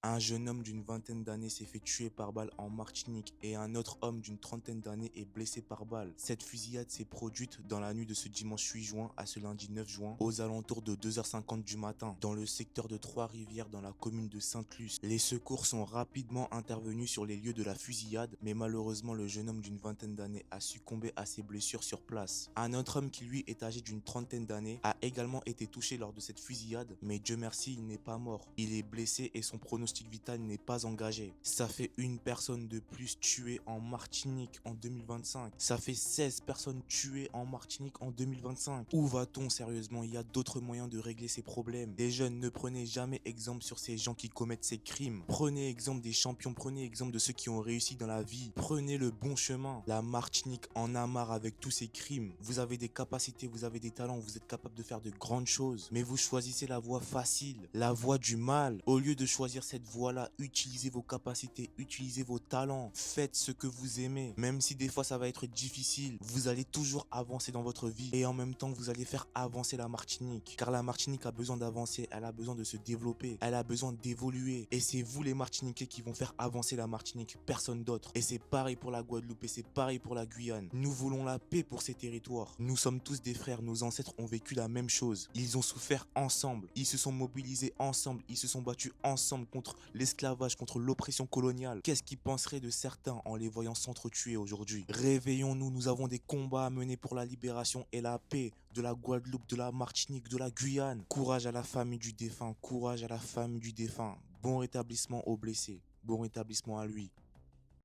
Un jeune homme d'une vingtaine d'années s'est fait tuer par balle en Martinique et un autre homme d'une trentaine d'années est blessé par balle. Cette fusillade s'est produite dans la nuit de ce dimanche 8 juin à ce lundi 9 juin aux alentours de 2h50 du matin dans le secteur de Trois-Rivières dans la commune de Sainte-Luce. Les secours sont rapidement intervenus sur les lieux de la fusillade, mais malheureusement le jeune homme d'une vingtaine d'années a succombé à ses blessures sur place. Un autre homme qui lui est âgé d'une trentaine d'années a également été touché lors de cette fusillade, mais Dieu merci il n'est pas mort. Il est blessé et son pronostic vital n'est pas engagé. Ça fait une personne de plus tuée en Martinique en 2025. Ça fait 16 personnes tuées en Martinique en 2025. Où va-t-on sérieusement? Il y a d'autres moyens de régler ces problèmes. Les jeunes, ne prenez jamais exemple sur ces gens qui commettent ces crimes. Prenez exemple des champions, prenez exemple de ceux qui ont réussi dans la vie. Prenez le bon chemin. La Martinique en a marre avec tous ces crimes. Vous avez des capacités, vous avez des talents, vous êtes capable de faire de grandes choses. Mais vous choisissez la voie facile, la voie du mal. Au lieu de choisir cette voie-là, utilisez vos capacités, utilisez vos talents. Faites ce que vous aimez. Même si des fois ça va être difficile, vous allez toujours avancer dans votre vie. Et en même temps, vous allez faire avancer la Martinique. Car la Martinique a besoin d'avancer, elle a besoin de se développer, elle a besoin d'évoluer. Et c'est vous les Martiniquais qui vont faire avancer la Martinique, personne d'autre. Et c'est pareil pour la Guadeloupe et c'est pareil pour la Guyane. Nous voulons la paix pour ces territoires. Nous sommes tous des frères, nos ancêtres ont vécu la même chose. Ils ont souffert ensemble, ils se sont mobilisés ensemble, ils se sont battus ensemble contre l'esclavage, contre l'oppression coloniale. Qu'est-ce qu'ils penseraient de certains en les voyant s'entretuer aujourd'hui? Réveillons-nous, nous avons des combats à mener pour la libération et la paix de la Guadeloupe, de la Martinique, de la Guyane. Courage à la famille du défunt, courage à la famille du défunt. Bon rétablissement aux blessés, bon rétablissement à lui.